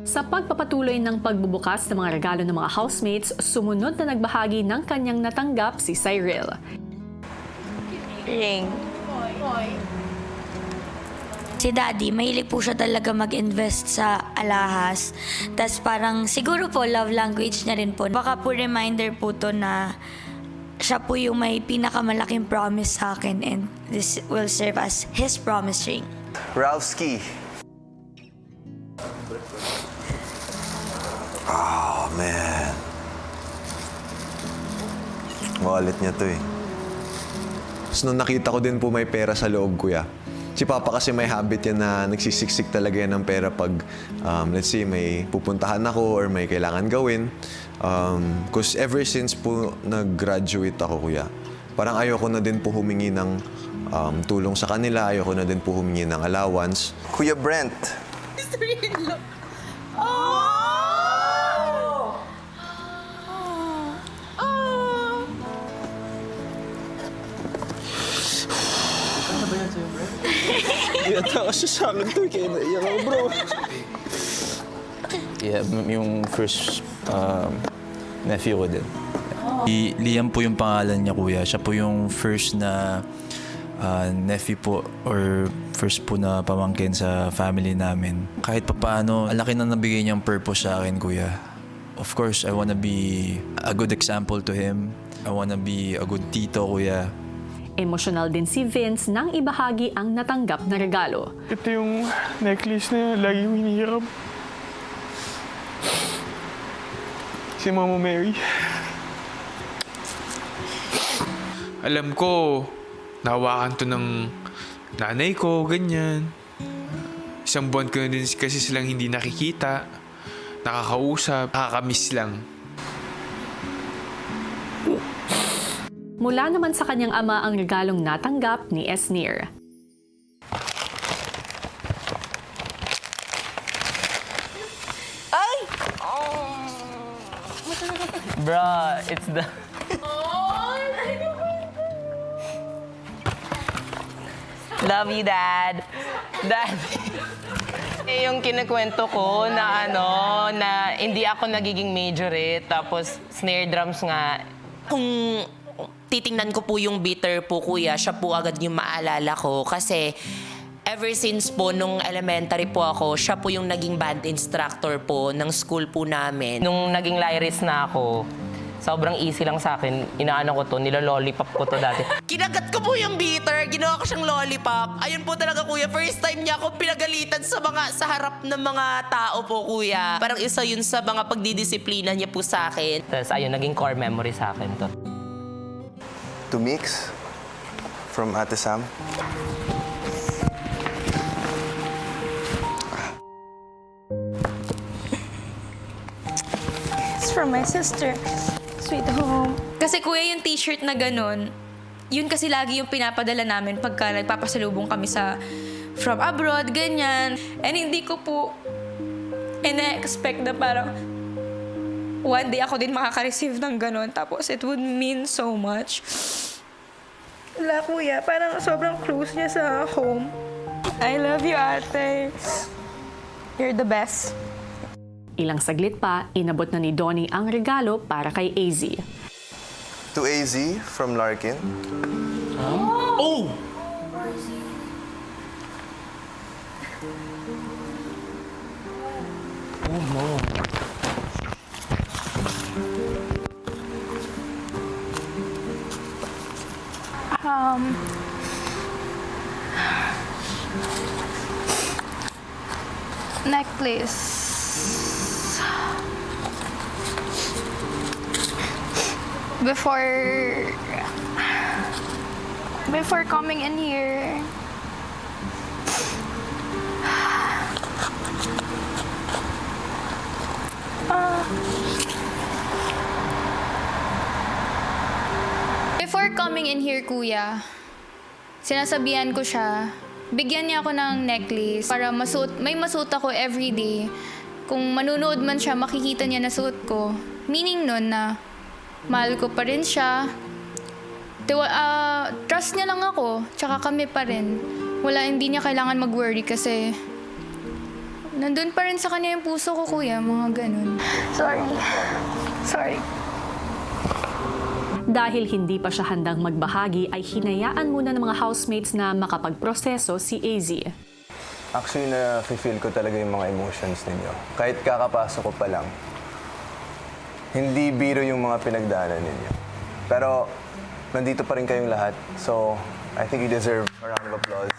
Sa pagpapatuloy ng pagbubukas ng mga regalo ng mga housemates, sumunod na nagbahagi ng kanyang natanggap si Cyril. Ring. Si Daddy, mahilig po siya talaga mag-invest sa alahas. Tapos parang siguro po love language niya rin po. Baka po reminder po to na siya po yung may pinakamalaking promise sa akin and this will serve as his promise ring. Ralphski. Oh, man. Wallet niya to eh. So, nung nakita ko din po may pera sa loob, kuya. Si Papa kasi may habit yan na nagsisiksik talaga yan ng pera pag, let's say, may pupuntahan ako or may kailangan gawin. Because ever since po nag-graduate ako, kuya, parang ayoko na din po humingi ng tulong sa kanila. Ayoko na din po humingi ng allowance. Kuya Brent. Yata kasi sa akin to, kaya naiyak ako, bro. Yeah, yung first nephew ko din. Liam po yung pangalan niya, kuya. Siya po yung first na nephew po or first po na pamangkin sa family namin. Kahit papaano, ang laki na nabigay niyang purpose sa akin, kuya. Of course, I wanna be a good example to him. I wanna be a good tito, kuya. Emosyonal din si Vince nang ibahagi ang natanggap na regalo. Ito yung necklace na lagi yung hinihiram. Si Mama Mary. Alam ko, nahawakan to ng nanay ko, ganyan. Isang buwan ko na din kasi silang hindi nakikita, nakakausap, nakakamiss lang. Mula naman sa kanyang ama ang regalong natanggap ni Esnir. Ay! Bruh, it's the... Love you, Dad. Dad. Yung kinikwento ko na na hindi ako nagiging majorette, tapos snare drums nga. Kung titingnan ko po yung bitter po, kuya, siya po agad yung maalala ko. Kasi ever since po nung elementary po ako, siya po yung naging band instructor po ng school po namin. Nung naging lyrist na ako, sobrang easy lang sa akin. Inaano ko to, nilolollipop ko to dati. Kinagat ko po yung bitter, ginawa ko siyang lollipop. Ayun po talaga, kuya, first time niya ako pinagalitan sa harap ng mga tao po, kuya. Parang isa yun sa mga pagdidisiplina niya po sa akin. Tapos ayun, naging core memory sa akin to. To Mix from Ate Sam. It's from my sister. Sweet home. Kasi kuya, yung t-shirt na ganun, yun kasi lagi yung pinapadala namin pagka nagpapasalubong kami from abroad, ganyan. And hindi ko po ina-expect na parang one day ako din makaka-receive ng ganun. Tapos it would mean so much. Wala, kuya. Parang sobrang close niya sa home. I love you, ate. You're the best. Ilang saglit pa, inabot na ni Donnie ang regalo para kay AZ. To AZ from Larkin. Oh! Oh, no. Necklace. Before coming in here, kuya, sinasabihan ko siya, bigyan niya ako ng necklace para may masuot ako everyday. Kung manunood man siya, makikita niya na suot ko. Meaning nun na mahal ko pa rin siya. Trust niya lang ako, tsaka kami pa rin. Hindi niya kailangan mag-worry kasi nandun pa rin sa kanya yung puso ko, kuya, mga ganun. Sorry. Dahil hindi pa siya handang magbahagi, ay hinayaan muna ng mga housemates na makapagproseso si AZ. Actually, na-feel ko talaga yung mga emotions ninyo. Kahit kakapasok ko pa lang, hindi biro yung mga pinagdaanan ninyo. Pero, nandito pa rin kayong lahat. So, I think you deserve a round of applause.